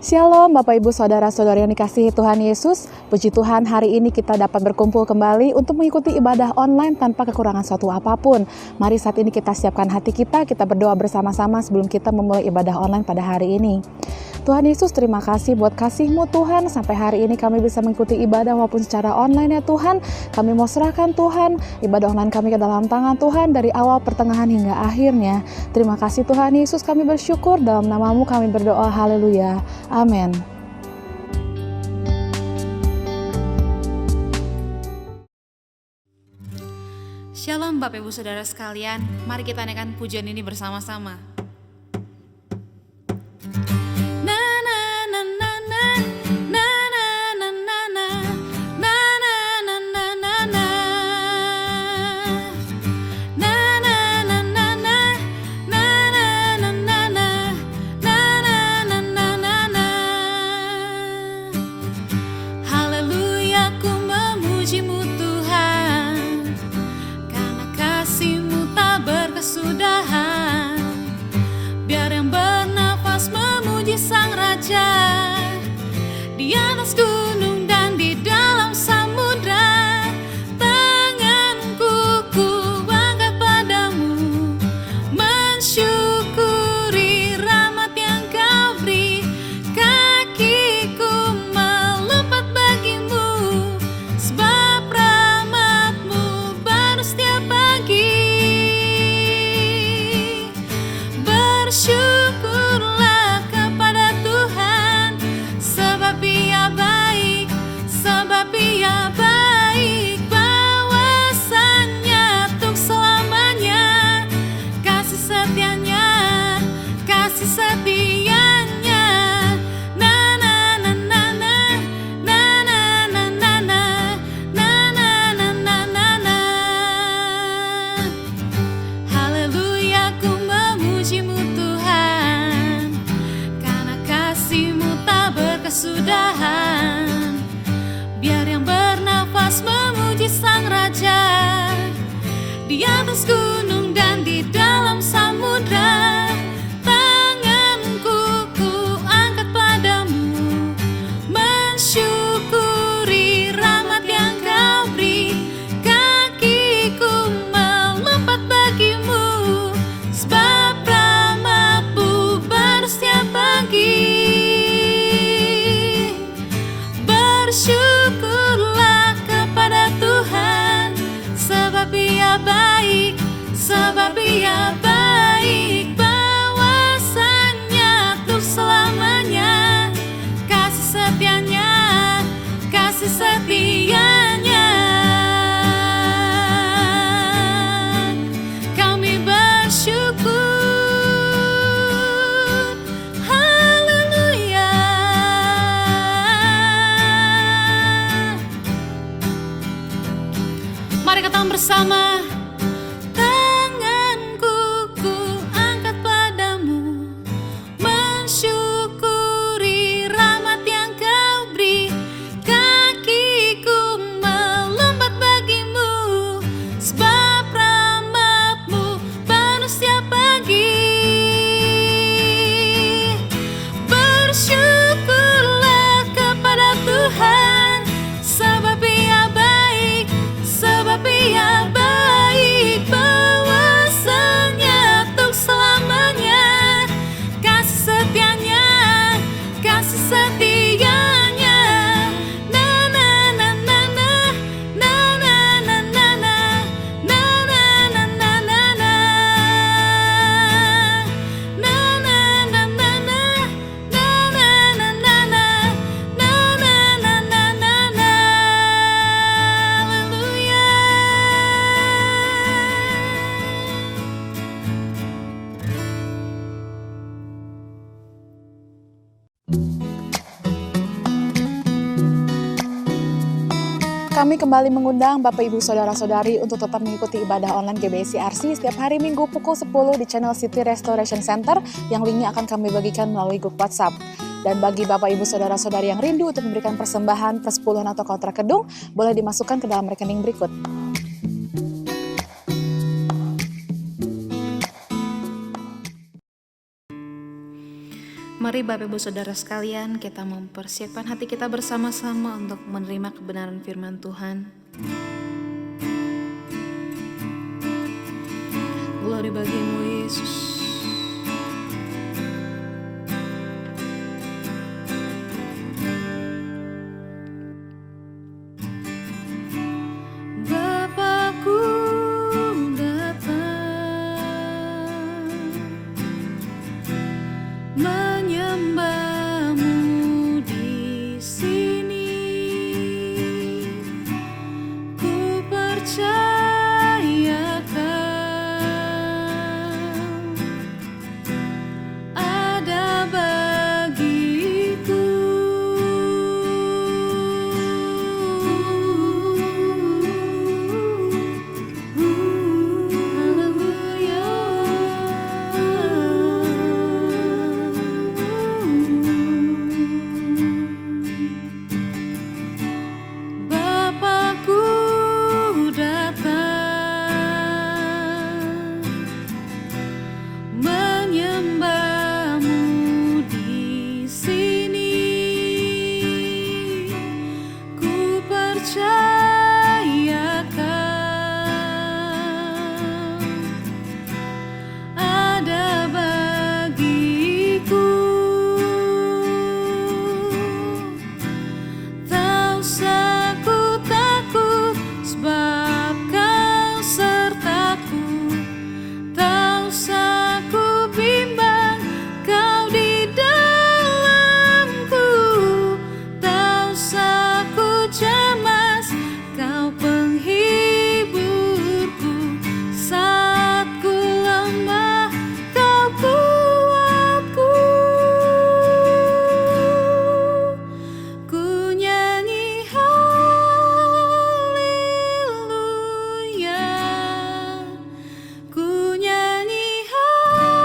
Shalom Bapak Ibu Saudara-saudari yang dikasihi Tuhan Yesus. Puji Tuhan, hari ini kita dapat berkumpul kembali untuk mengikuti ibadah online tanpa kekurangan suatu apapun. Mari saat ini kita siapkan hati kita berdoa bersama-sama sebelum kita memulai ibadah online pada hari ini. Tuhan Yesus, terima kasih buat kasih-Mu Tuhan. Sampai hari ini kami bisa mengikuti ibadah walaupun secara online ya Tuhan. Kami mau serahkan Tuhan, ibadah online kami ke dalam tangan Tuhan dari awal, pertengahan hingga akhirnya. Terima kasih Tuhan Yesus, kami bersyukur dalam nama-Mu kami berdoa, haleluya, amin. Shalom Bapak Ibu Saudara sekalian, mari kita naikkan pujian ini bersama-sama. Di atas gunung dan di dalam samudra, tanganku ku angkat padamu, mensyukuri rahmat yang Kau beri. Kakiku melompat bagimu, sebab rahmat-Mu baru setiap pagi. Bersyukurlah kepada Tuhan, sebab Ia baik, bawasannya untuk selamanya. Kasih setianya, kasih setianya. Na na na na na, na na na na na, na na na na na na. Haleluya, ku memuji-Mu Tuhan, karena kasih-Mu tak berkesudahan. Biar yang bernafas memuji Sang Raja, di atas gunung dan di dalam samudra, tanganku ku angkat padamu, mensyukuri rahmat yang Kau beri. Kakiku melompat bagimu, sebab rahmat-Mu baru setiap pagi. Bersyukurlah kepada Tuhan, sebab Ia baik, bawasannya untuk selamanya. Kasih setianya, kasih setianya. Kami bersyukur, haleluya. Mari kata bersama. Tanganku ku angkat padamu, mensyukuri rahmat yang Kau beri. Kakiku melompat bagimu, sebab rahmat-Mu baru setiap pagi. Bersyukurlah kepada Tuhan, sebab Ia baik, bawasannya untuk selamanya. Kasih setianya, kasih setianya. Na na na na na, na na na na na, na na na na na na, na na na na na, na na na na na, na na na na na na. Haleluya. Kami kembali mengundang Bapak Ibu Saudara-saudari untuk tetap mengikuti ibadah online GBI CRC setiap hari Minggu pukul 10 di channel City Restoration Center yang linknya akan kami bagikan melalui grup WhatsApp. Dan bagi Bapak Ibu Saudara-saudari yang rindu untuk memberikan persembahan, persepuluhan atau kontrak kedung, boleh dimasukkan ke dalam rekening berikut. Mari Bapak Ibu Saudara sekalian, kita mempersiapkan hati kita bersama-sama untuk menerima kebenaran firman Tuhan. Glory bagimu Yesus. Bapakku datang menyembahmu di sini, ku percaya kau ada bagiku. Bapakku datang menyembahmu di sini, ku percaya kau ada bagiku. Tak usah ku takut, sebab kau sertaku. Tak usah ku bimbang, kau di dalamku. Tak usah ku cemas, kau penghiburku. Saat ku lemah, kau kuatku. Ku nyanyi haleluya, ku nyanyi haleluya.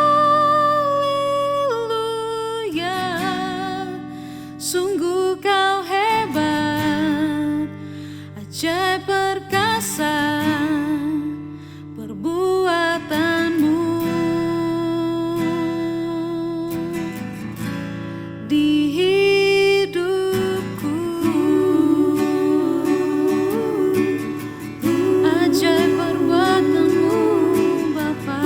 Sungguh kau hebat, ajaib perkasa perbuatanmu di hidupku. Ajaib perbuatanmu Bapa.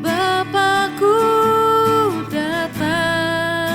Bapakku datang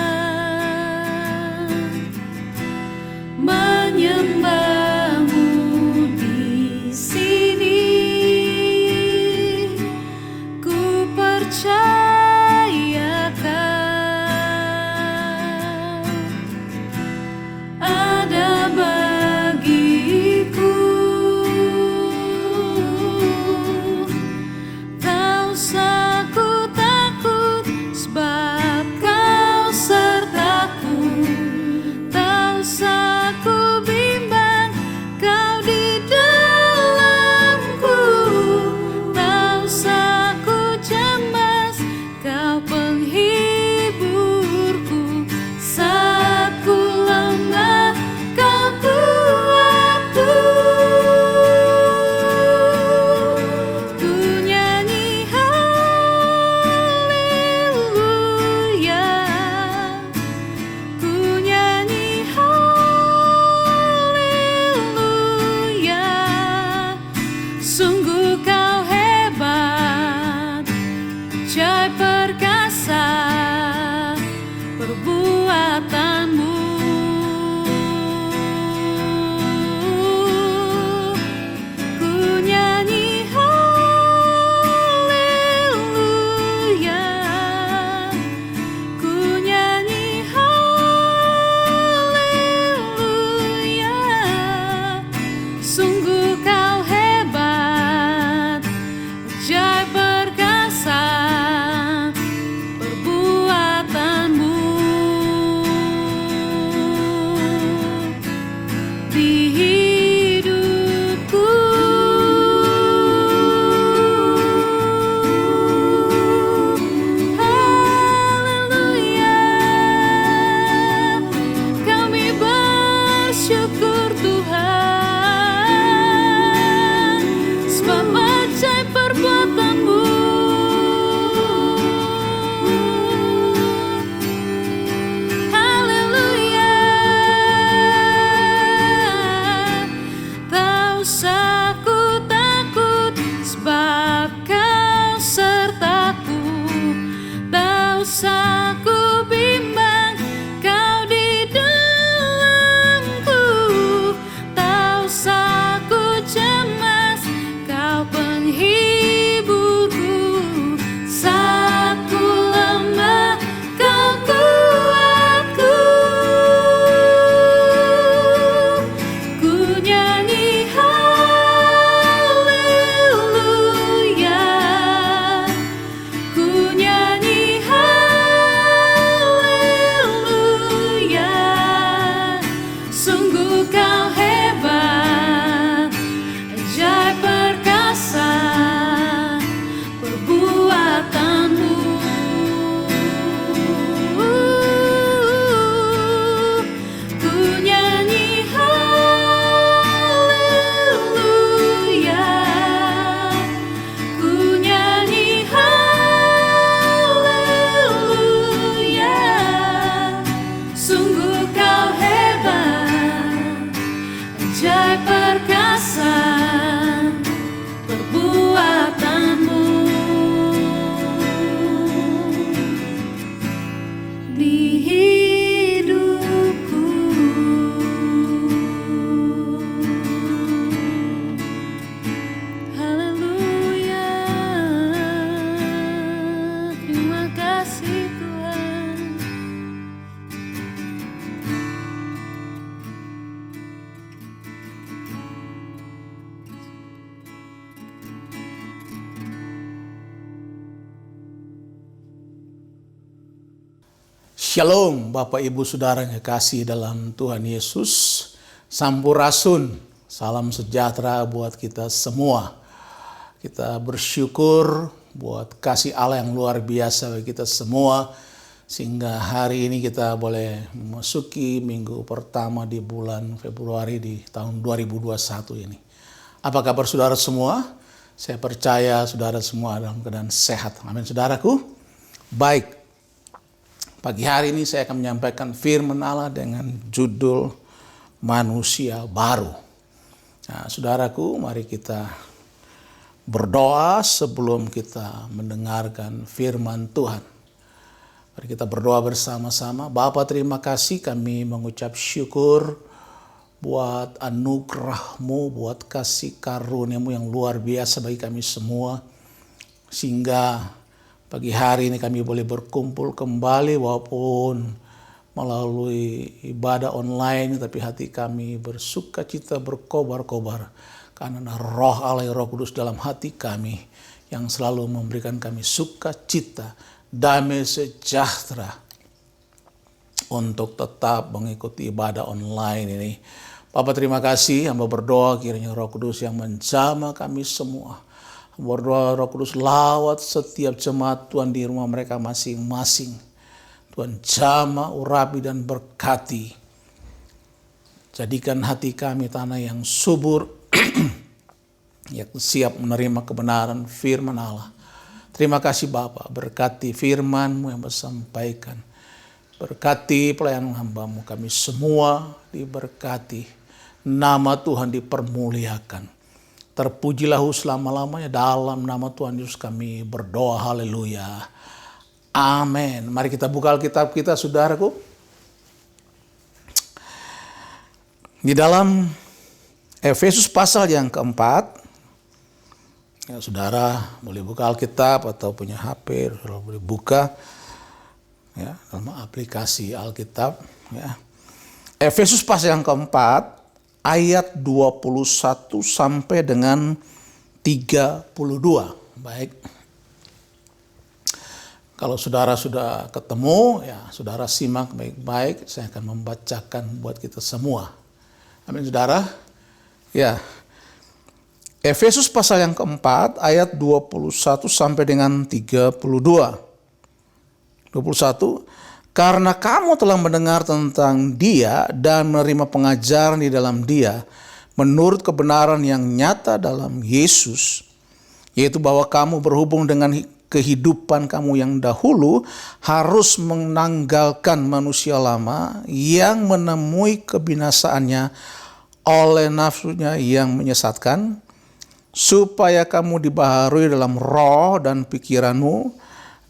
usah ku bimbang, kau di dalamku. Tak usah ku cemas, kau penghiburku. Saat ku lemah, kau kuatku. Ku nyanyi haleluya, ku nyanyi haleluya. Sungguh kau hebat, ajaib perkasa perbuatanmu. Ku nyanyi haleluya, ku nyanyi haleluya. Sungguh kau hebat, ajaib perkasa perbuatanmu. Di hidupku. Haleluya, terima kasih Tuhan. Shalom Bapak Ibu Saudara yang kekasih dalam Tuhan Yesus. Sampurasun, salam sejahtera buat kita semua. Kita bersyukur buat kasih Allah yang luar biasa bagi kita semua. Sehingga hari ini kita boleh memasuki minggu pertama di bulan Februari di tahun 2021 ini. Apa kabar saudara semua? Saya percaya saudara semua dalam keadaan sehat. Amin saudaraku. Baik. Pagi hari ini saya akan menyampaikan firman Allah dengan judul Manusia Baru. Nah, saudaraku, mari kita berdoa sebelum kita mendengarkan firman Tuhan. Mari kita berdoa bersama-sama. Bapa, terima kasih, kami mengucap syukur buat anugerah-Mu, buat kasih karunia-Mu yang luar biasa bagi kami semua. Sehingga pagi hari ini kami boleh berkumpul kembali walaupun melalui ibadah online, tapi hati kami bersuka cita, berkobar-kobar karena roh Allah, Roh Kudus dalam hati kami yang selalu memberikan kami sukacita, damai sejahtera untuk tetap mengikuti ibadah online ini. Bapak terima kasih, hamba berdoa kiranya Roh Kudus yang menjamah kami semua. Berdoa Roh Kudus lawat setiap jemaat Tuhan di rumah mereka masing-masing. Tuhan jamah, urapi dan berkati. Jadikan hati kami tanah yang subur, yang siap menerima kebenaran firman Allah. Terima kasih Bapa, berkati firman-Mu yang bersampaikan. Berkati pelayanan hamba-Mu, kami semua diberkati. Nama Tuhan dipermuliakan. Terpujilah selama-lamanya, dalam nama Tuhan Yesus kami berdoa, haleluya. Amin. Mari kita buka Alkitab kita saudaraku. Di dalam Efesus pasal yang keempat, ya, saudara boleh buka Alkitab atau punya HP, saudara boleh buka ya, dalam aplikasi Alkitab. Ya. Efesus pasal yang keempat, ayat 21 sampai dengan 32. Baik. Kalau saudara sudah ketemu, ya saudara simak baik-baik. Saya akan membacakan buat kita semua. Amin saudara. Ya. Efesus pasal yang keempat, ayat 21 sampai dengan 32. 21. Karena kamu telah mendengar tentang Dia dan menerima pengajaran di dalam Dia menurut kebenaran yang nyata dalam Yesus, yaitu bahwa kamu berhubung dengan kehidupan kamu yang dahulu harus menanggalkan manusia lama yang menemui kebinasaannya oleh nafsunya yang menyesatkan, supaya kamu dibaharui dalam roh dan pikiranmu,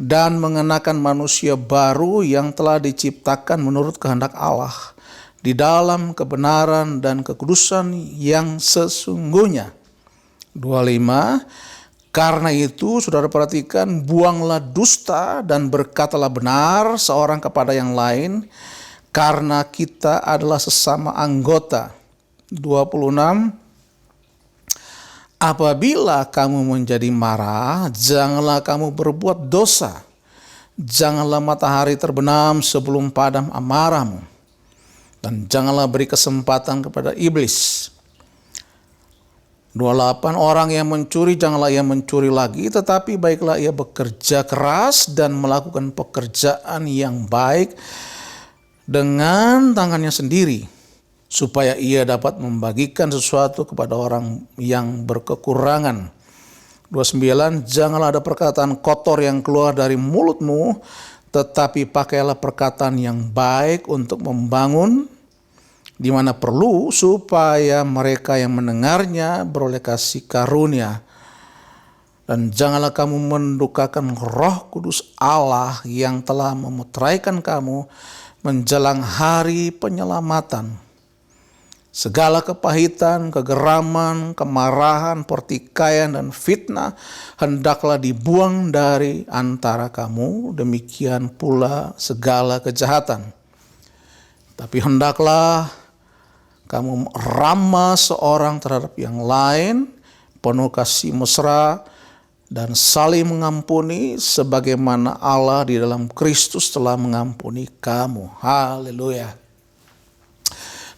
dan mengenakan manusia baru yang telah diciptakan menurut kehendak Allah di dalam kebenaran dan kekudusan yang sesungguhnya. 25. Karena itu, saudara perhatikan, buanglah dusta dan berkatalah benar seorang kepada yang lain, karena kita adalah sesama anggota. 26. Apabila kamu menjadi marah, janganlah kamu berbuat dosa. Janganlah matahari terbenam sebelum padam amarahmu. Dan janganlah beri kesempatan kepada iblis. 28. Orang yang mencuri, janganlah ia mencuri lagi, tetapi baiklah ia bekerja keras dan melakukan pekerjaan yang baik dengan tangannya sendiri, supaya ia dapat membagikan sesuatu kepada orang yang berkekurangan. 29. Janganlah ada perkataan kotor yang keluar dari mulutmu, tetapi pakailah perkataan yang baik untuk membangun, di mana perlu, supaya mereka yang mendengarnya beroleh kasih karunia. Dan janganlah kamu mendukakan Roh Kudus Allah yang telah memeteraikan kamu menjelang hari penyelamatan. Segala kepahitan, kegeraman, kemarahan, pertikaian, dan fitnah hendaklah dibuang dari antara kamu, demikian pula segala kejahatan. Tapi hendaklah kamu ramah seorang terhadap yang lain, penuh kasih mesra, dan saling mengampuni sebagaimana Allah di dalam Kristus telah mengampuni kamu. Haleluya.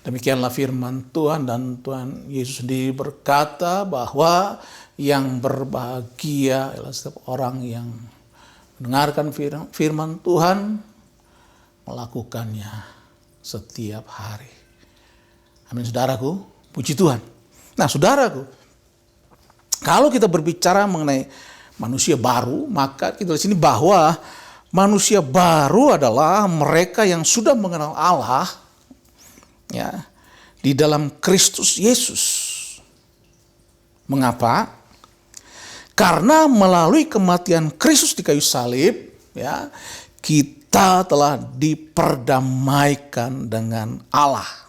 Demikianlah firman Tuhan, dan Tuhan Yesus sendiri berkata bahwa yang berbahagia adalah setiap orang yang mendengarkan firman Tuhan, melakukannya setiap hari. Amin, saudaraku, puji Tuhan. Nah, saudaraku, kalau kita berbicara mengenai manusia baru, maka kita di sini bahwa manusia baru adalah mereka yang sudah mengenal Allah, ya, di dalam Kristus Yesus. Mengapa? Karena melalui kematian Kristus di kayu salib, ya, kita telah diperdamaikan dengan Allah.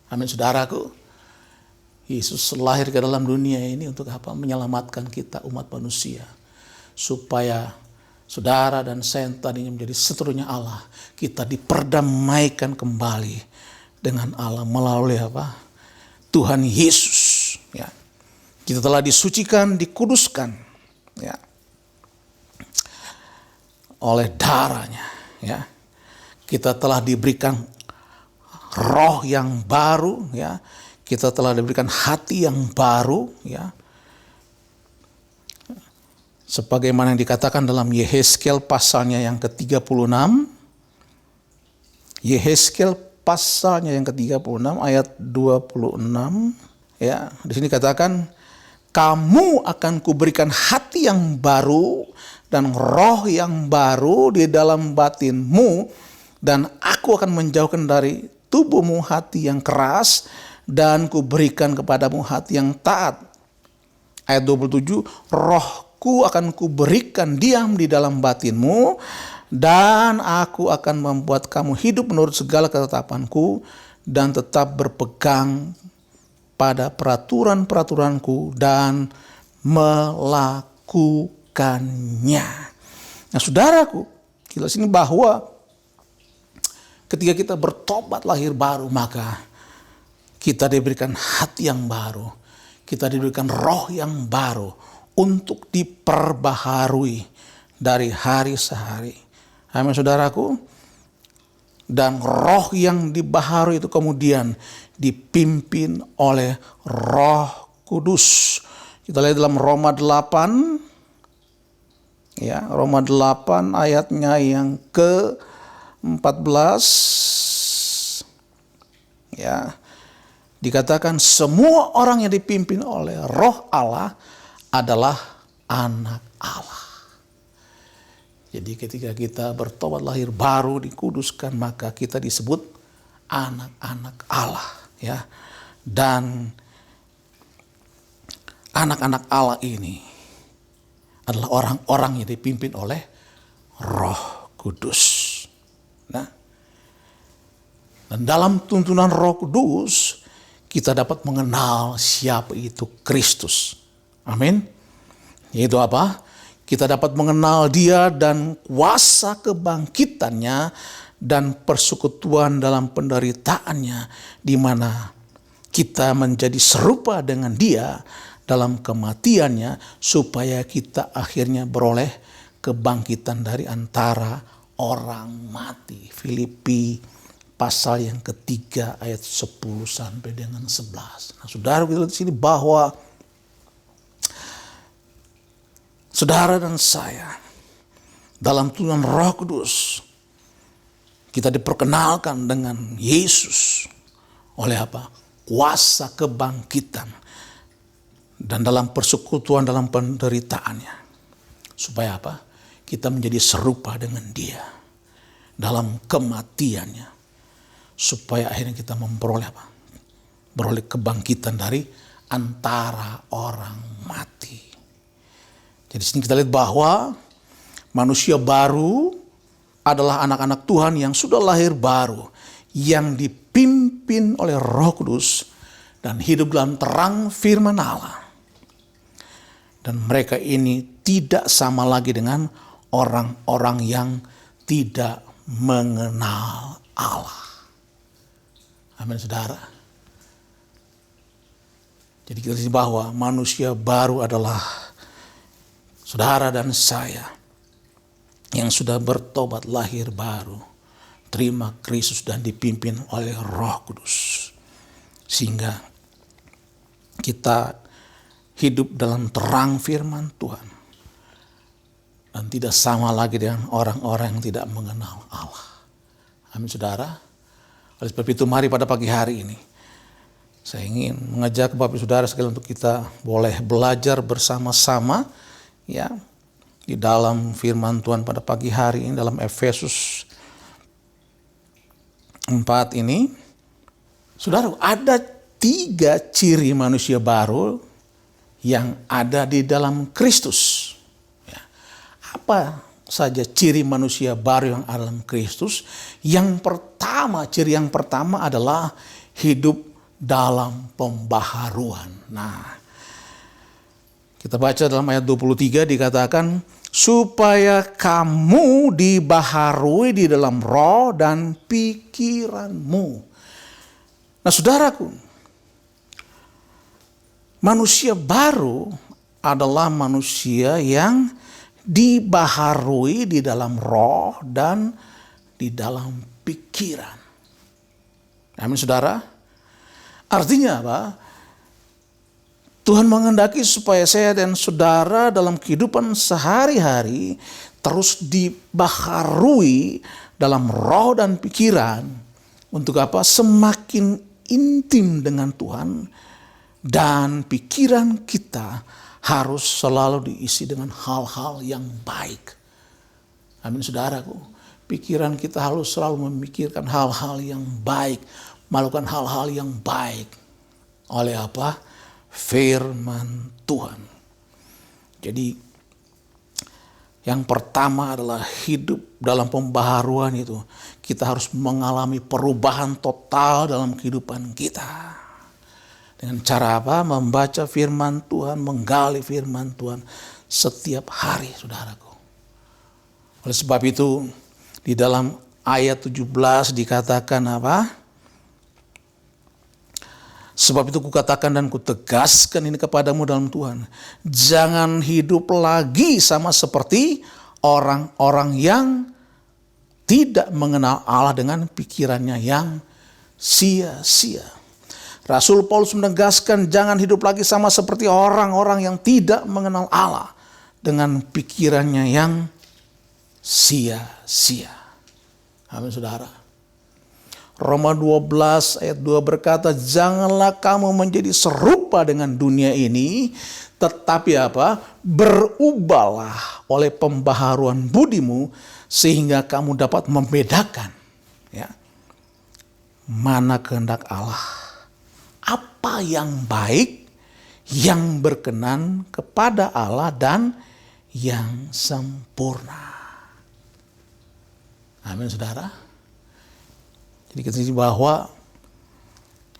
Amin, saudaraku. Yesus lahir ke dalam dunia ini untuk apa? Menyelamatkan kita umat manusia. Supaya saudara dan saya tadinya menjadi seterunya Allah, kita diperdamaikan kembali dengan Allah melalui apa? Tuhan Yesus. Ya. Kita telah disucikan, dikuduskan, ya, oleh darahnya. Ya. Kita telah diberikan roh yang baru, ya. Kita telah diberikan hati yang baru, ya. Sebagaimana yang dikatakan dalam Yehezkiel pasalnya yang ke-36. Yehezkiel pasalnya yang ke-36 ayat 26, ya. Di sini katakan, kamu akan kuberikan hati yang baru dan roh yang baru di dalam batinmu, dan aku akan menjauhkan dari tubuhmu hati yang keras, dan kuberikan kepadamu hati yang taat. Ayat 27, rohku akan kuberikan diam di dalam batinmu, dan aku akan membuat kamu hidup menurut segala ketetapanku, dan tetap berpegang pada peraturan-peraturanku dan melakukannya. Nah, saudaraku, kita sini bahwa ketika kita bertobat lahir baru, maka kita diberikan hati yang baru. Kita diberikan roh yang baru untuk diperbaharui dari hari sehari. Amin, saudaraku. Dan roh yang dibaharui itu kemudian dipimpin oleh Roh Kudus. Kita lihat dalam Roma 8. Ya, Roma 8 ayatnya yang ke-14, ya, dikatakan semua orang yang dipimpin oleh Roh Allah adalah anak Allah. Jadi ketika kita bertobat lahir baru, dikuduskan, maka kita disebut anak-anak Allah, ya. Dan anak-anak Allah ini adalah orang-orang yang dipimpin oleh Roh Kudus. Nah, dan dalam tuntunan Roh Kudus kita dapat mengenal siapa itu Kristus. Amin. Yaitu apa? Kita dapat mengenal Dia dan kuasa kebangkitannya dan persekutuan dalam penderitaannya, di mana kita menjadi serupa dengan Dia dalam kematiannya, supaya kita akhirnya beroleh kebangkitan dari antara orang mati. Filipi pasal yang ketiga ayat 10 sampai dengan 11. Nah, saudara, kita lihat di sini bahwa saudara dan saya dalam tuntunan Roh Kudus kita diperkenalkan dengan Yesus oleh apa? Kuasa kebangkitan dan dalam persekutuan dalam penderitaannya. Supaya apa? Kita menjadi serupa dengan Dia dalam kematiannya. Supaya akhirnya kita memperoleh apa? Beroleh kebangkitan dari antara orang mati. Jadi di sini kita lihat bahwa manusia baru adalah anak-anak Tuhan yang sudah lahir baru, yang dipimpin oleh Roh Kudus dan hidup dalam terang firman Allah. Dan mereka ini tidak sama lagi dengan orang-orang yang tidak mengenal Allah. Amin, saudara. Jadi kita lihat bahwa manusia baru adalah saudara dan saya yang sudah bertobat lahir baru, terima Kristus dan dipimpin oleh Roh Kudus. Sehingga kita hidup dalam terang firman Tuhan. Dan tidak sama lagi dengan orang-orang yang tidak mengenal Allah. Amin, saudara. Oleh sebab itu mari pada pagi hari ini saya ingin mengajak Bapak Saudara sekalian untuk kita boleh belajar bersama-sama ya di dalam firman Tuhan pada pagi hari ini dalam Efesus 4 ini. Saudara, ada 3 ciri manusia baru yang ada di dalam Kristus. Ya. Apa saja ciri manusia baru yang ada dalam Kristus? Ciri yang pertama adalah hidup dalam pembaharuan. Nah, kita baca dalam ayat 23 dikatakan, supaya kamu dibaharui di dalam roh dan pikiranmu. Nah, saudaraku, manusia baru adalah manusia yang dibaharui di dalam roh dan di dalam pikiran. Amin, saudara. Artinya apa? Tuhan menghendaki supaya saya dan saudara dalam kehidupan sehari-hari terus dibaharui dalam roh dan pikiran. Untuk apa? Semakin intim dengan Tuhan. Dan pikiran kita harus selalu diisi dengan hal-hal yang baik. Amin, saudaraku. Pikiran kita harus selalu memikirkan hal-hal yang baik. Melakukan hal-hal yang baik. Oleh apa? Firman Tuhan. Jadi yang pertama adalah hidup dalam pembaharuan itu. Kita harus mengalami perubahan total dalam kehidupan kita. Dengan cara apa? Membaca firman Tuhan, menggali firman Tuhan setiap hari, saudaraku. Oleh sebab itu, di dalam ayat 17 dikatakan apa? Sebab itu kukatakan dan kutegaskan ini kepadamu dalam Tuhan. Jangan hidup lagi sama seperti orang-orang yang tidak mengenal Allah dengan pikirannya yang sia-sia. Rasul Paulus menegaskan jangan hidup lagi sama seperti orang-orang yang tidak mengenal Allah dengan pikirannya yang sia-sia. Amin, saudara. Roma 12 ayat 2 berkata, janganlah kamu menjadi serupa dengan dunia ini, tetapi apa? Berubahlah oleh pembaharuan budimu, sehingga kamu dapat membedakan ya, mana kehendak Allah. Apa yang baik, yang berkenan kepada Allah dan yang sempurna. Amin, saudara. Jadi kita bahwa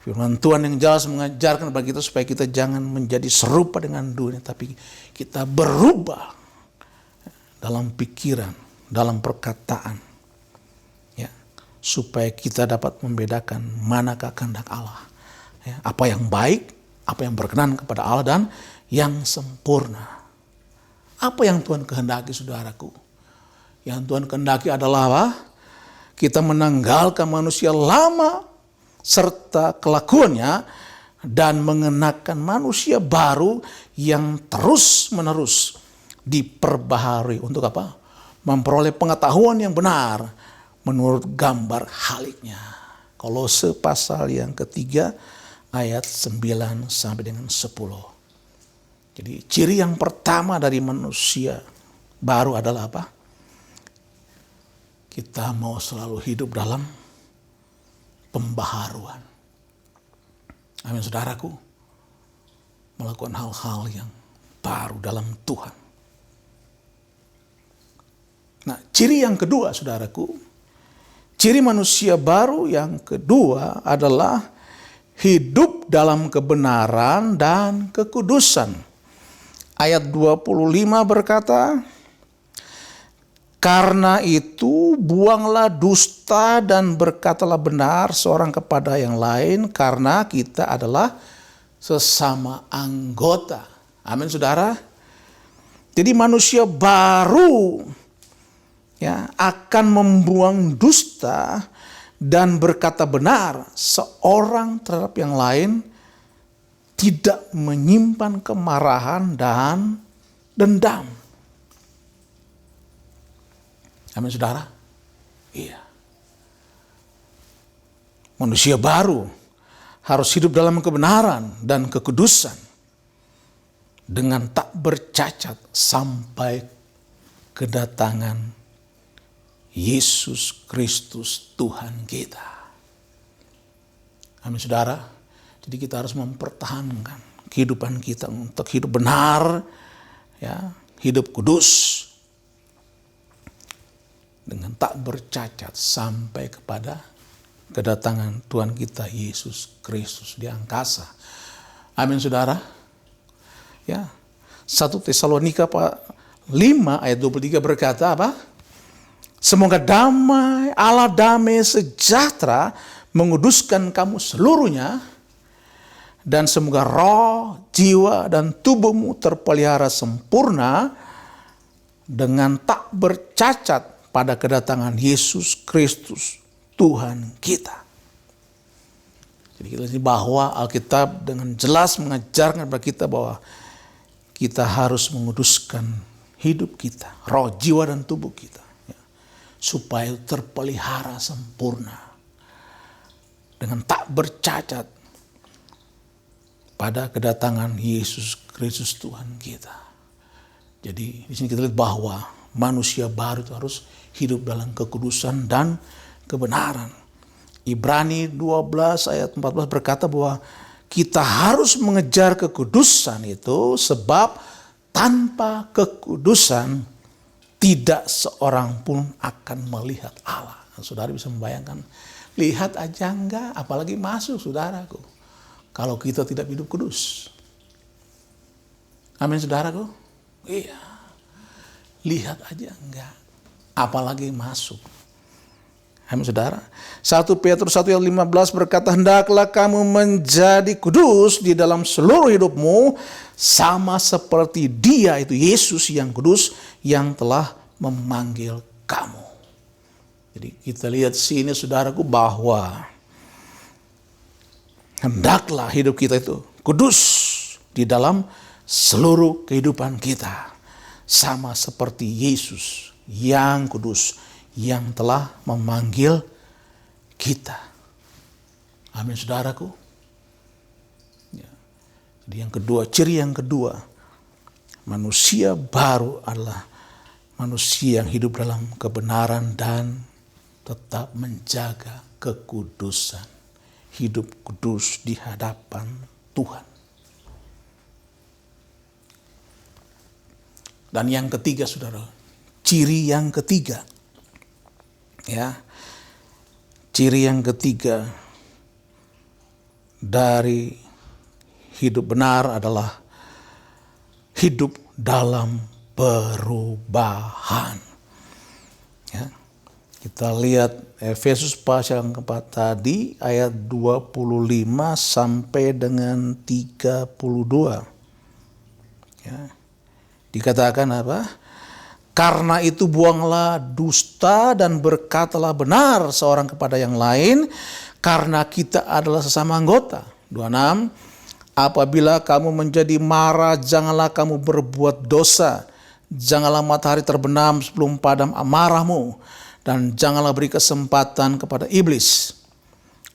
firman Tuhan yang jelas mengajarkan bagi kita supaya kita jangan menjadi serupa dengan dunia, tapi kita berubah dalam pikiran, dalam perkataan, ya, supaya kita dapat membedakan manakah kehendak Allah, ya, apa yang baik, apa yang berkenan kepada Allah dan yang sempurna. Apa yang Tuhan kehendaki, saudaraku? Yang Tuhan kehendaki adalah apa? Kita menanggalkan manusia lama serta kelakuannya dan mengenakan manusia baru yang terus-menerus diperbaharui. Untuk apa? Memperoleh pengetahuan yang benar menurut gambar haliknya. Kolose pasal yang ketiga ayat 9 sampai dengan 10. Jadi ciri yang pertama dari manusia baru adalah apa? Kita mau selalu hidup dalam pembaharuan. Amin, saudaraku. Melakukan hal-hal yang baru dalam Tuhan. Nah, ciri yang kedua, saudaraku. Ciri manusia baru yang kedua adalah hidup dalam kebenaran dan kekudusan. Ayat 25 berkata, karena itu buanglah dusta dan berkatalah benar seorang kepada yang lain, karena kita adalah sesama anggota. Amin, saudara. Jadi manusia baru, ya, akan membuang dusta dan berkata benar seorang terhadap yang lain, tidak menyimpan kemarahan dan dendam. Amin, saudara. Iya. Manusia baru harus hidup dalam kebenaran dan kekudusan dengan tak bercacat sampai kedatangan Yesus Kristus Tuhan kita. Amin, saudara. Jadi kita harus mempertahankan kehidupan kita untuk hidup benar, ya, hidup kudus dengan tak bercacat sampai kepada kedatangan Tuhan kita Yesus Kristus di angkasa. Amin, saudara. Ya. 1 Tesalonika 5 ayat 23 berkata apa? Semoga damai, Allah damai sejahtera menguduskan kamu seluruhnya, dan semoga roh, jiwa, dan tubuhmu terpelihara sempurna dengan tak bercacat pada kedatangan Yesus Kristus Tuhan kita. Jadi kita lihat bahwa Alkitab dengan jelas mengajarkan kepada kita bahwa kita harus menguduskan hidup kita, roh, jiwa, dan tubuh kita, ya, supaya terpelihara sempurna dengan tak bercacat pada kedatangan Yesus Kristus Tuhan kita. Jadi di sini kita lihat bahwa manusia baru itu harus hidup dalam kekudusan dan kebenaran. Ibrani 12 ayat 14 berkata bahwa kita harus mengejar kekudusan itu, sebab tanpa kekudusan tidak seorang pun akan melihat Allah. Saudara bisa membayangkan, lihat aja enggak, apalagi masuk, saudaraku, kalau kita tidak hidup kudus. Amin, saudaraku. Iya. Lihat aja enggak, apalagi masuk. Amin, saudara. 1 Petrus 1 ayat 15 berkata, hendaklah kamu menjadi kudus di dalam seluruh hidupmu, sama seperti Dia, itu Yesus yang kudus, yang telah memanggil kamu. Jadi kita lihat sini, saudaraku, bahwa hendaklah hidup kita itu kudus di dalam seluruh kehidupan kita, sama seperti Yesus yang kudus, yang telah memanggil kita. Amin, saudaraku. Ya. Jadi yang kedua, ciri yang kedua, manusia baru adalah manusia yang hidup dalam kebenaran dan tetap menjaga kekudusan. Hidup kudus di hadapan Tuhan. Dan yang ketiga, saudara, ciri yang ketiga Ya. Ciri yang ketiga dari hidup benar adalah hidup dalam perubahan. Ya. Kita lihat Efesus pasal yang keempat tadi ayat 25 sampai dengan 32. Ya. Dikatakan apa? Karena itu buanglah dusta dan berkatalah benar seorang kepada yang lain, karena kita adalah sesama anggota. 26. Apabila kamu menjadi marah, janganlah kamu berbuat dosa. Janganlah matahari terbenam sebelum padam amarahmu, dan janganlah beri kesempatan kepada iblis.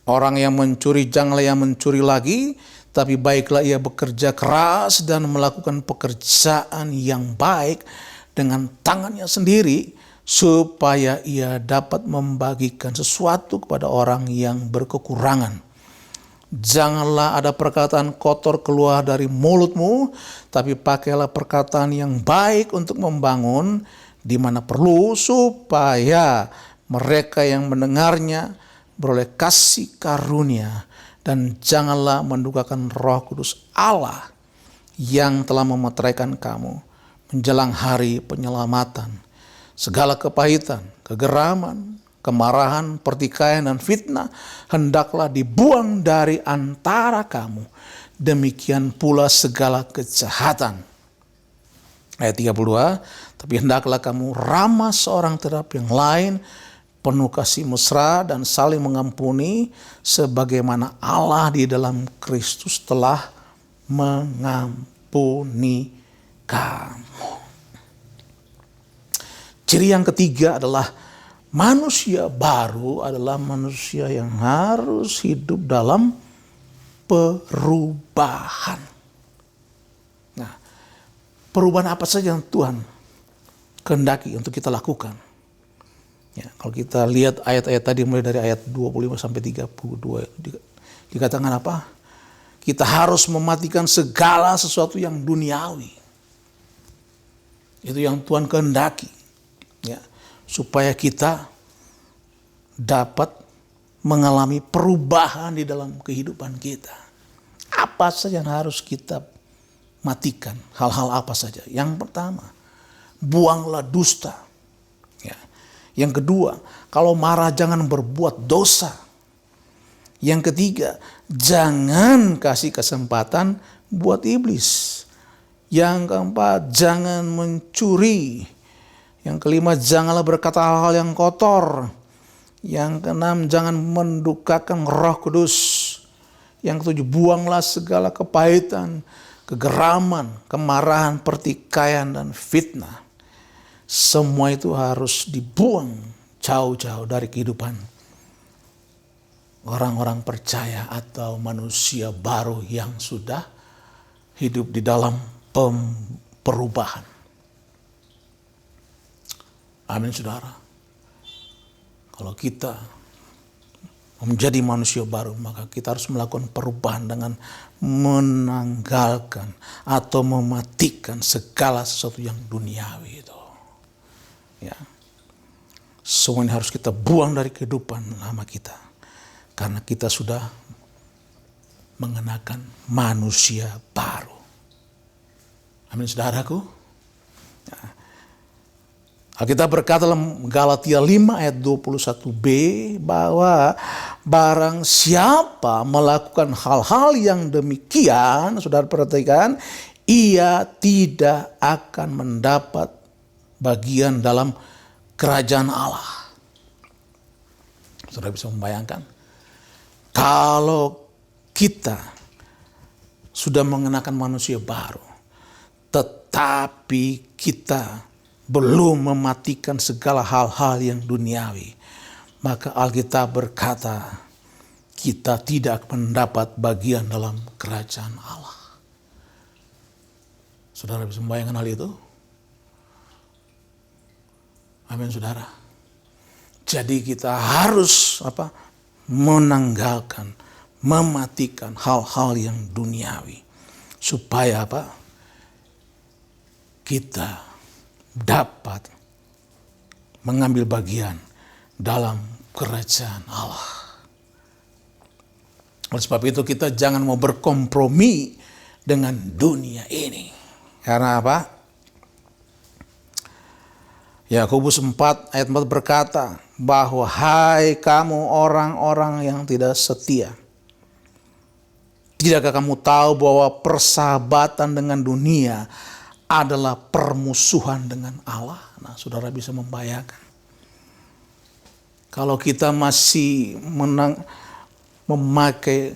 Orang yang mencuri janganlah yang mencuri lagi, tapi baiklah ia bekerja keras dan melakukan pekerjaan yang baik dengan tangannya sendiri, supaya ia dapat membagikan sesuatu kepada orang yang berkekurangan. Janganlah ada perkataan kotor keluar dari mulutmu, tapi pakailah perkataan yang baik untuk membangun di mana perlu, supaya mereka yang mendengarnya beroleh kasih karunia. Dan janganlah mendukakan Roh Kudus Allah yang telah memeteraikan kamu menjelang hari penyelamatan. Segala kepahitan, kegeraman, kemarahan, pertikaian, dan fitnah hendaklah dibuang dari antara kamu. Demikian pula segala kejahatan. Ayat 32, tapi hendaklah kamu ramah seorang terhadap yang lain, penuh kasih mesra dan saling mengampuni, sebagaimana Allah di dalam Kristus telah mengampuni kamu. Ciri yang ketiga adalah manusia baru adalah manusia yang harus hidup dalam perubahan. Nah, perubahan apa saja yang Tuhan kehendaki untuk kita lakukan? Ya, kalau kita lihat ayat-ayat tadi mulai dari ayat 25 sampai 32 dikatakan apa? Kita harus mematikan segala sesuatu yang duniawi. Itu yang Tuhan kehendaki, ya, supaya kita dapat mengalami perubahan di dalam kehidupan kita. Apa saja yang harus kita matikan? Hal-hal apa saja? Yang pertama, buanglah dusta. Ya. Yang kedua, kalau marah jangan berbuat dosa. Yang ketiga, jangan kasih kesempatan buat iblis. Yang keempat, jangan mencuri. Yang kelima, janganlah berkata hal-hal yang kotor. Yang keenam, jangan mendukakan Roh Kudus. Yang ketujuh, buanglah segala kepahitan, kegeraman, kemarahan, pertikaian, dan fitnah. Semua itu harus dibuang jauh-jauh dari kehidupan orang-orang percaya atau manusia baru yang sudah hidup di dalam perubahan. Amin, saudara. Kalau kita menjadi manusia baru, maka kita harus melakukan perubahan dengan menanggalkan atau mematikan segala sesuatu yang duniawi itu. Ya. Semua ini harus kita buang dari kehidupan lama kita, karena kita sudah mengenakan manusia baru. Amin, saudaraku. Alkitab berkata dalam Galatia 5 ayat 21b bahwa barang siapa melakukan hal-hal yang demikian, saudara perhatikan, ia tidak akan mendapat bagian dalam kerajaan Allah. Saudara bisa membayangkan, kalau kita sudah mengenakan manusia baru, tetapi kita belum mematikan segala hal-hal yang duniawi, maka Alkitab berkata kita tidak mendapat bagian dalam kerajaan Allah. Saudara bisa membayangkan hal itu? Amin, saudara. Jadi kita harus menanggalkan, mematikan hal-hal yang duniawi, supaya kita dapat mengambil bagian dalam kerajaan Allah. Oleh sebab itu kita jangan mau berkompromi dengan dunia ini. Karena apa? Yakobus 4 ayat 4 berkata bahwa hai kamu orang-orang yang tidak setia. Tidakkah kamu tahu bahwa persahabatan dengan dunia adalah permusuhan dengan Allah? Nah, saudara bisa membayangkan. Kalau kita masih memakai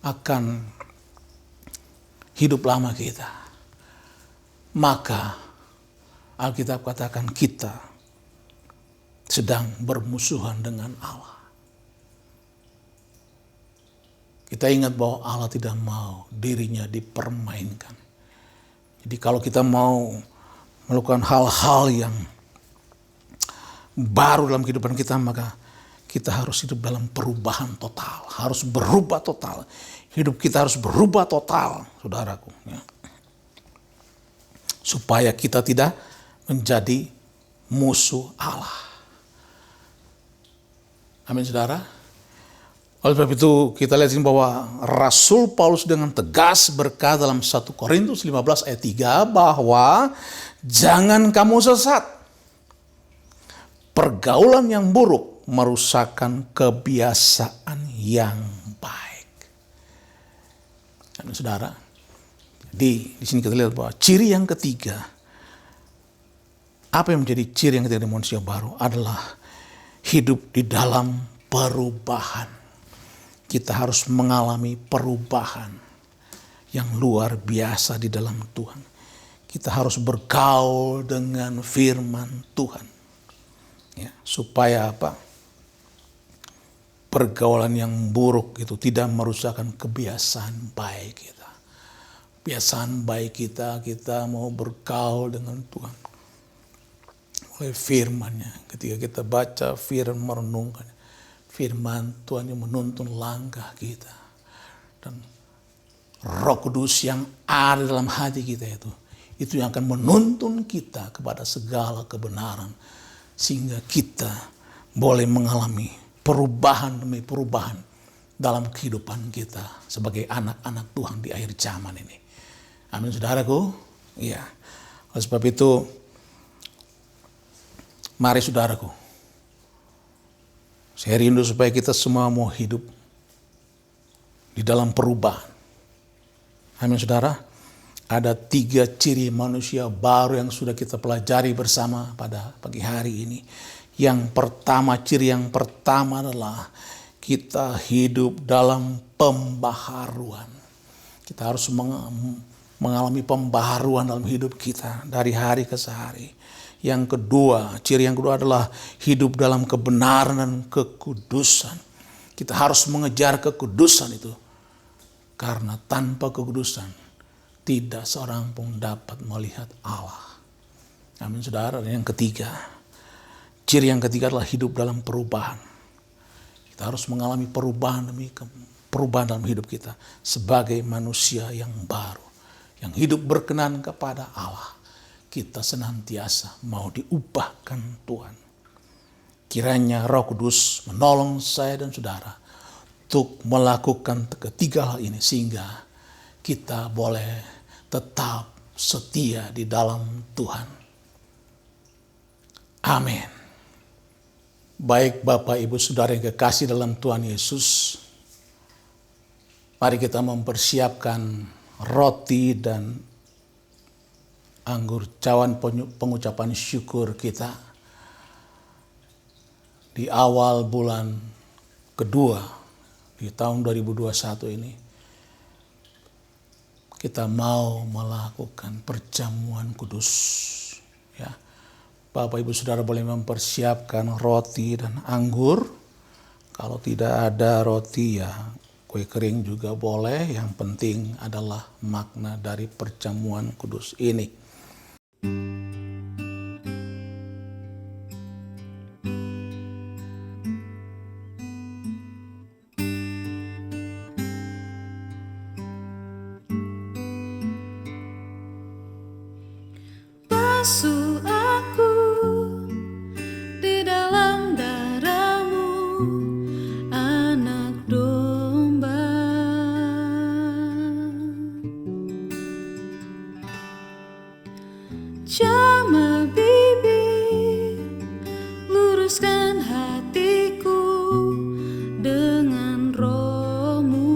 akan hidup lama kita, maka Alkitab katakan kita sedang bermusuhan dengan Allah. Kita ingat bahwa Allah tidak mau dirinya dipermainkan. Jadi kalau kita mau melakukan hal-hal yang baru dalam kehidupan kita, maka kita harus hidup dalam perubahan total. Harus berubah total. Hidup kita harus berubah total, saudaraku. Ya. Supaya kita tidak menjadi musuh Allah. Amin, saudara. Oleh sebab itu kita lihat bahwa Rasul Paulus dengan tegas berkata dalam 1 Korintus 15 ayat 3 bahwa jangan kamu sesat. Pergaulan yang buruk merusakkan kebiasaan yang baik. Amin, saudara. Di sini kita lihat bahwa ciri yang ketiga, apa yang menjadi ciri yang ketiga dari manusia baru adalah hidup di dalam perubahan. Kita harus mengalami perubahan yang luar biasa di dalam Tuhan. Kita harus bergaul dengan firman Tuhan. Ya, supaya apa? Pergaulan yang buruk itu tidak merusakkan kebiasaan baik kita. Kebiasaan baik kita mau bergaul dengan Tuhan. Oleh firman-Nya, ketika kita baca firman, merenungkan firman Tuhan yang menuntun langkah kita. Dan Roh Kudus yang ada dalam hati kita itu yang akan menuntun kita kepada segala kebenaran. Sehingga kita boleh mengalami perubahan demi perubahan dalam kehidupan kita sebagai anak-anak Tuhan di akhir zaman ini. Amin, saudaraku. Iya. Oleh sebab itu, mari saudaraku, saya rindu supaya kita semua mau hidup di dalam perubahan. Amin, saudara. Ada 3 ciri manusia baru yang sudah kita pelajari bersama pada pagi hari ini. Ciri yang pertama adalah kita hidup dalam pembaharuan. Kita harus mengalami pembaharuan dalam hidup kita dari hari ke hari. Ciri yang kedua adalah hidup dalam kebenaran dan kekudusan. Kita harus mengejar kekudusan itu. Karena tanpa kekudusan, tidak seorang pun dapat melihat Allah. Amin, saudara. Dan ciri yang ketiga adalah hidup dalam perubahan. Kita harus mengalami perubahan demi perubahan dalam hidup kita. Sebagai manusia yang baru. Yang hidup berkenan kepada Allah. Kita senantiasa mau diubahkan Tuhan. Kiranya Roh Kudus menolong saya dan saudara untuk melakukan ketiga hal ini sehingga kita boleh tetap setia di dalam Tuhan. Amin. Baik Bapak Ibu Saudara yang kekasih dalam Tuhan Yesus, mari kita mempersiapkan roti dan anggur cawan pengucapan syukur kita di awal bulan kedua di tahun 2021 ini. Kita mau melakukan perjamuan kudus. Ya. Bapak Ibu Saudara boleh mempersiapkan roti dan anggur. Kalau tidak ada roti ya kue kering juga boleh. Yang penting adalah makna dari perjamuan kudus ini. Basuh aku kuduskan hatiku dengan Roh-Mu.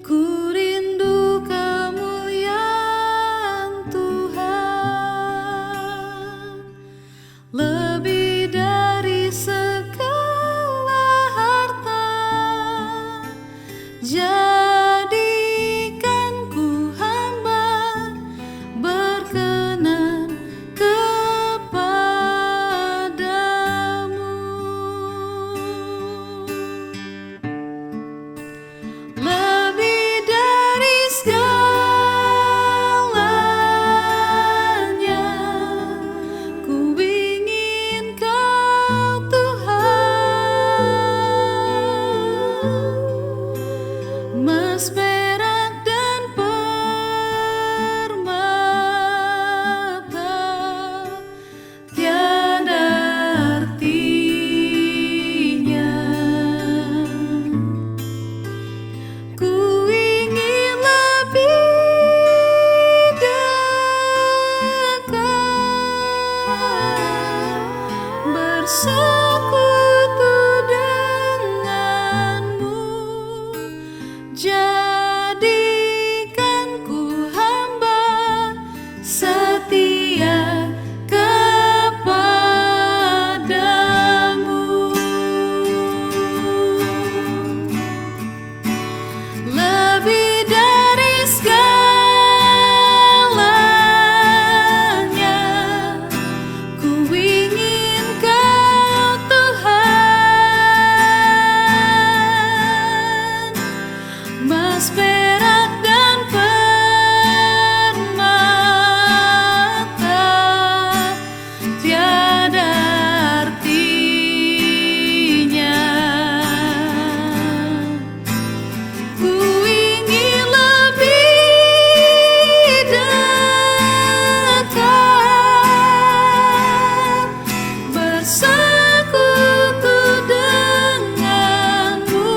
Ku rindu kemuliaan Tuhan lebih dari segala harta. Jadikan ku hamba berkenan kepadamu. Lebih dari segalanya, ku ingin Kau Tuhan, emas, perak, dan permata tiada artinya. Ku ingin lebih dekat bersekutu denganmu. Jadikan ku hamba setia kepadamu. Lebih dari segalanya, ku ingin Kau Tuhan, emas, perak, dan permata tiada artinya. Ku ingin lebih dekat bersekutu denganmu.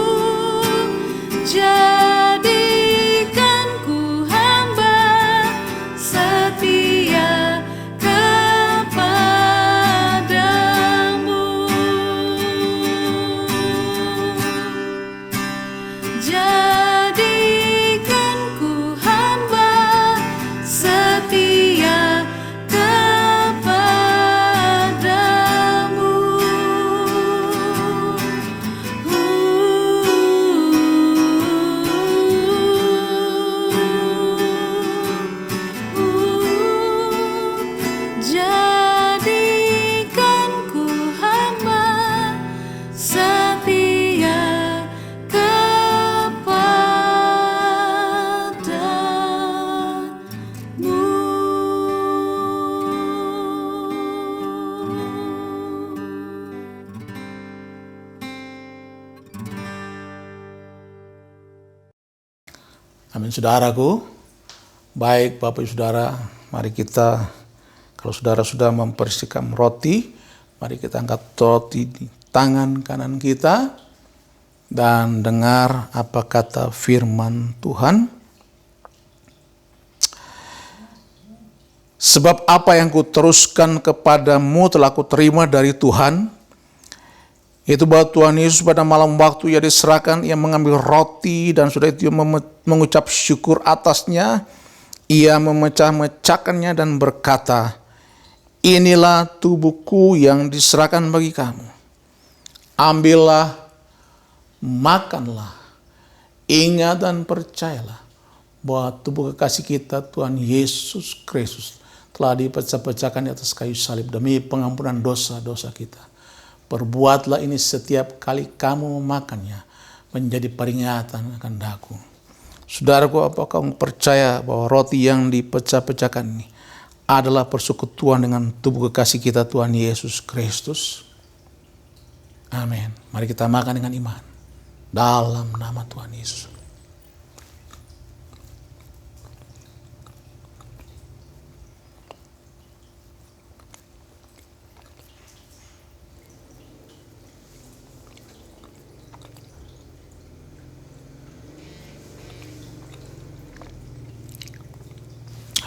Jadikan ku hamba setia kepadamu. Jadikan ku hamba setia kepadamu. Jadikan ku hamba setia kepadamu. Amin, saudaraku. Baik, Bapak Ibu Saudara, mari kita, kalau saudara sudah mempersihkan roti, mari kita angkat roti di tangan kanan kita dan dengar apa kata firman Tuhan. Sebab apa yang kuteruskan kepadamu telah kuterima dari Tuhan, yaitu bahwa Tuhan Yesus pada malam waktu ia diserahkan, ia mengambil roti dan sudah itu mengucap syukur atasnya, ia memecah-mecahkannya dan berkata, inilah tubuhku yang diserahkan bagi kamu. Ambillah, makanlah, ingat dan percayalah bahwa tubuh kekasih kita Tuhan Yesus Kristus telah dipecah-pecahkan di atas kayu salib demi pengampunan dosa-dosa kita. Perbuatlah ini setiap kali kamu memakannya, menjadi peringatan akan daku. Saudaraku, apakah kamu percaya bahwa roti yang dipecah-pecahkan ini adalah persekutuan dengan tubuh kekasih kita Tuhan Yesus Kristus? Amin. Mari kita makan dengan iman dalam nama Tuhan Yesus.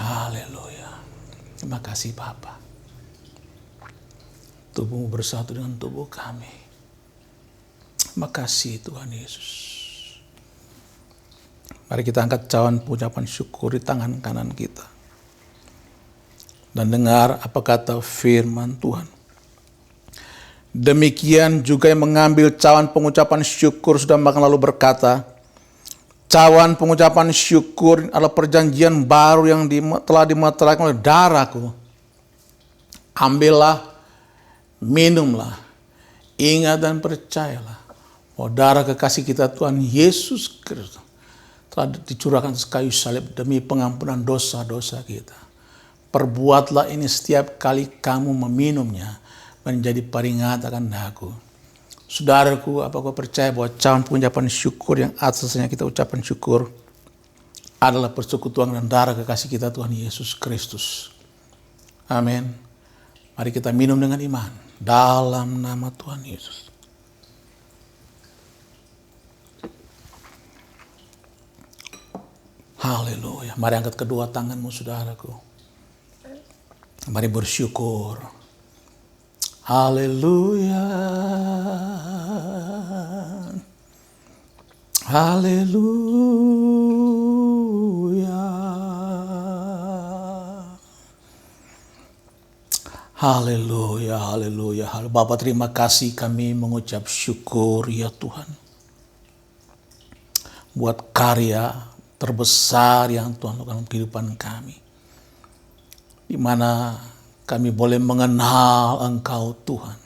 Haleluya. Terima kasih Bapa. Tubuhmu bersatu dengan tubuh kami. Terima kasih Tuhan Yesus. Mari kita angkat cawan ucapan syukur di tangan kanan kita. Dan dengar apa kata firman Tuhan. Demikian juga yang mengambil cawan pengucapan syukur sudah makan lalu berkata, cawan pengucapan syukur adalah perjanjian baru yang telah dimeteraikan oleh darahku. Ambillah, minumlah, ingat dan percayalah bahwa darah kekasih kita Tuhan Yesus Kristus telah dicurahkan di kayu salib demi pengampunan dosa-dosa kita. Perbuatlah ini setiap kali kamu meminumnya menjadi peringatan akan aku. Saudaraku, apakah percaya bahwa cawan pengucapan syukur yang atasnya kita ucapan syukur adalah persekutuan dan darah kekasih kita Tuhan Yesus Kristus. Amin. Mari kita minum dengan iman dalam nama Tuhan Yesus. Haleluya. Mari angkat kedua tanganmu saudaraku. Mari bersyukur. Haleluya. Haleluya. Haleluya, haleluya. Bapa, terima kasih, kami mengucap syukur ya Tuhan. Buat karya terbesar yang Tuhan lakukan dalam kehidupan kami. Di mana kami boleh mengenal Engkau Tuhan.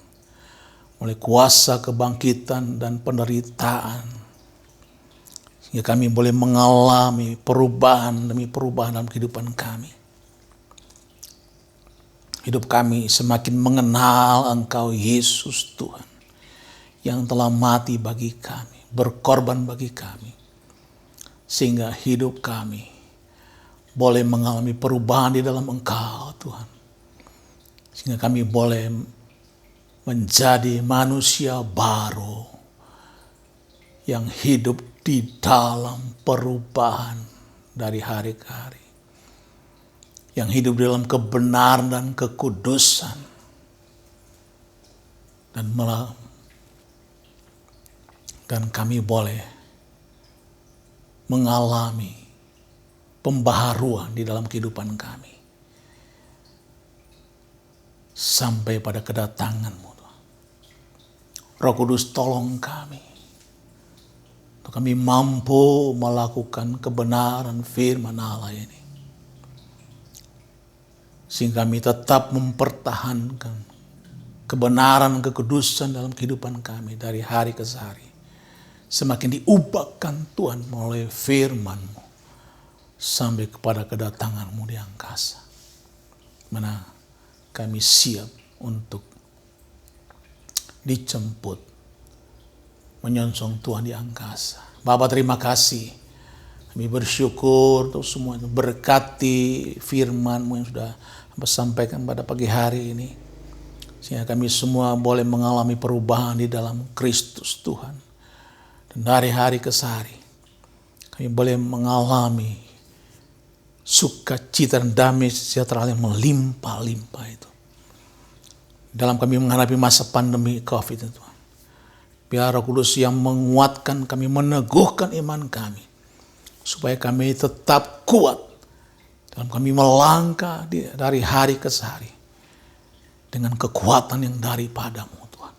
Oleh kuasa kebangkitan dan penderitaan. Sehingga kami boleh mengalami perubahan demi perubahan dalam kehidupan kami. Hidup kami semakin mengenal Engkau Yesus Tuhan. Yang telah mati bagi kami. Berkorban bagi kami. Sehingga hidup kami boleh mengalami perubahan di dalam Engkau Tuhan. Sehingga kami boleh menjadi manusia baru yang hidup di dalam perubahan dari hari ke hari. Yang hidup dalam kebenaran dan kekudusan. Dan kami boleh mengalami pembaharuan di dalam kehidupan kami. Sampai pada kedatangan-Mu. Roh Kudus, tolong kami. Untuk kami mampu melakukan kebenaran firman Allah ini. Sehingga kami tetap mempertahankan kebenaran kekudusan dalam kehidupan kami dari hari ke hari. Semakin diubahkan Tuhan melalui firman-Mu. Sampai kepada kedatangan-Mu di angkasa. Mana kami siap untuk dijemput. Menyongsong Tuhan di angkasa. Bapa, terima kasih. Kami bersyukur untuk semua itu. Berkati firman-Mu yang sudah Hamba sampaikan pada pagi hari ini. Sehingga kami semua boleh mengalami perubahan di dalam Kristus Tuhan. Dan dari hari ke hari kami boleh mengalami sukacita dan damai sejahtera yang melimpah-limpah itu. Dalam kami menghadapi masa pandemi COVID itu. Biar Roh Kudus yang menguatkan kami, meneguhkan iman kami. Supaya kami tetap kuat. Dalam kami melangkah dari hari ke hari. Dengan kekuatan yang daripada-Mu Tuhan.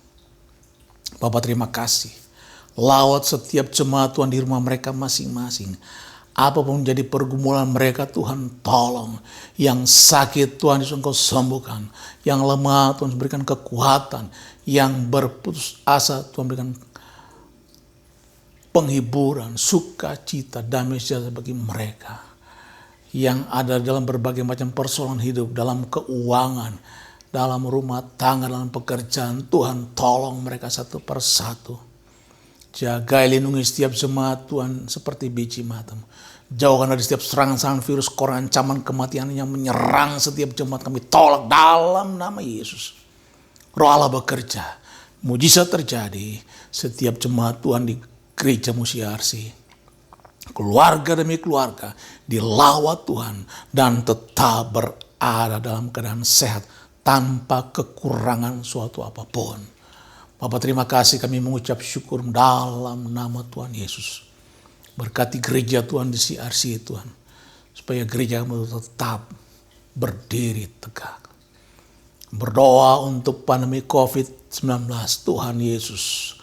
Bapak, terima kasih. Lawat setiap jemaat Tuhan di rumah mereka masing-masing. Apapun menjadi pergumulan mereka, Tuhan tolong. Yang sakit Tuhan Yesus Engkau sembuhkan. Yang lemah Tuhan berikan kekuatan. Yang berputus asa Tuhan berikan penghiburan, sukacita, damai sejahtera bagi mereka. Yang ada dalam berbagai macam persoalan hidup, dalam keuangan, dalam rumah tangga, dalam pekerjaan. Tuhan tolong mereka satu persatu. Jaga lindungi setiap jemaat Tuhan seperti biji matamu. Jauhkan dari setiap serangan-serangan virus, ancaman kematian yang menyerang setiap jemaat kami. Tolak dalam nama Yesus. Roh Allah bekerja. Mujizat terjadi. Setiap jemaat Tuhan di gereja Musiarsi. Keluarga demi keluarga dilawat Tuhan dan tetap ada dalam keadaan sehat tanpa kekurangan suatu apapun. Bapak, terima kasih, kami mengucap syukur dalam nama Tuhan Yesus. Berkati gereja Tuhan di CRC Tuhan, supaya gereja tetap berdiri tegak. Berdoa untuk pandemi COVID-19, Tuhan Yesus,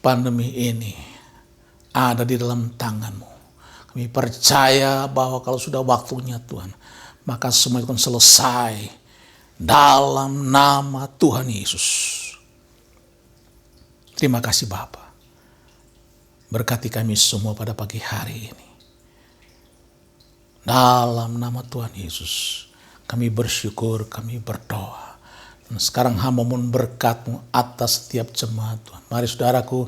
pandemi ini ada di dalam tangan-Mu. Kami percaya bahwa kalau sudah waktunya Tuhan, maka semua itu akan selesai dalam nama Tuhan Yesus. Terima kasih Bapa. Berkati kami semua pada pagi hari ini. Dalam nama Tuhan Yesus, kami bersyukur, kami berdoa. Dan sekarang hamba mohon berkat-Mu atas setiap jemaat Tuhan. Mari saudaraku,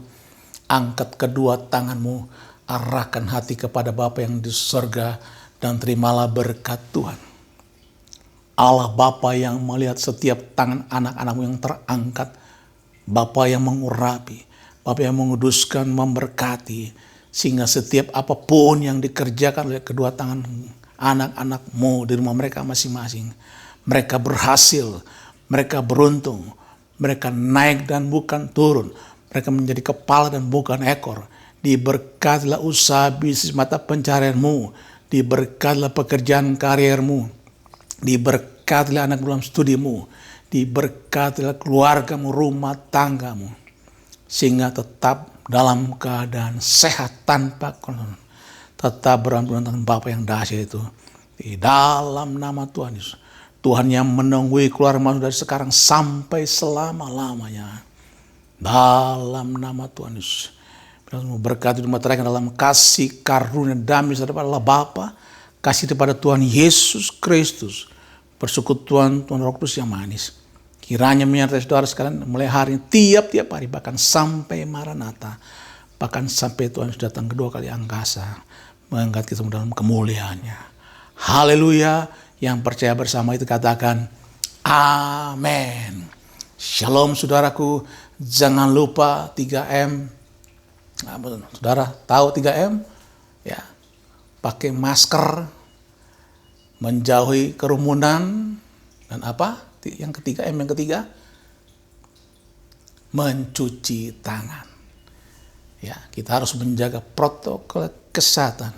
angkat kedua tangan-mu, arahkan hati kepada Bapa yang di surga, dan terimalah berkat Tuhan. Allah Bapa yang melihat setiap tangan anak-anak-Mu yang terangkat, Bapa yang mengurapi, Bapa yang menguduskan, memberkati, sehingga setiap apapun yang dikerjakan oleh kedua tangan anak-anak-Mu di rumah mereka masing-masing, mereka berhasil, mereka beruntung, mereka naik dan bukan turun, mereka menjadi kepala dan bukan ekor. Diberkatilah usaha bisnis mata pencarian-Mu, diberkatilah pekerjaan karir-Mu, diberkatilah anak dalam studi-Mu, diberkatilah keluarga-Mu, rumah tangga-Mu, sehingga tetap dalam keadaan sehat tanpa keluhan, tetap berambungan dengan Bapa yang dahsyat itu. Di dalam nama Tuhan Yesus, Tuhan yang menunggui keluarga dari sekarang sampai selama-lamanya. Dalam nama Tuhan Yesus, berkati rumah terakhir dalam kasih karunia damai daripada Allah Bapa, kasih daripada Tuhan Yesus Kristus, persekutuan Tuhan Roh Kudus yang manis, kiranya menyertai saudara sekalian mulai hari ini, tiap-tiap hari, bahkan sampai Maranatha, bahkan sampai Tuhan sudah datang kedua kali angkasa, mengangkat kita dalam kemuliaannya. Haleluya. Yang percaya bersama itu katakan amin. Shalom saudaraku, jangan lupa 3M. Nah, saudara tahu 3M? Ya, pakai masker, menjauhi kerumunan, dan apa? Yang ketiga, yang ketiga, mencuci tangan. Ya, kita harus menjaga protokol kesehatan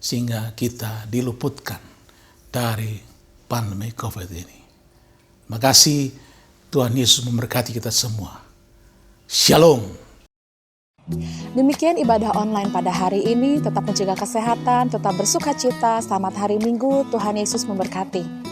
sehingga kita diluputkan dari pandemi COVID ini. Terima kasih, Tuhan Yesus memberkati kita semua. Shalom. Demikian ibadah online pada hari ini. Tetap menjaga kesehatan, tetap bersuka cita. Selamat hari Minggu, Tuhan Yesus memberkati.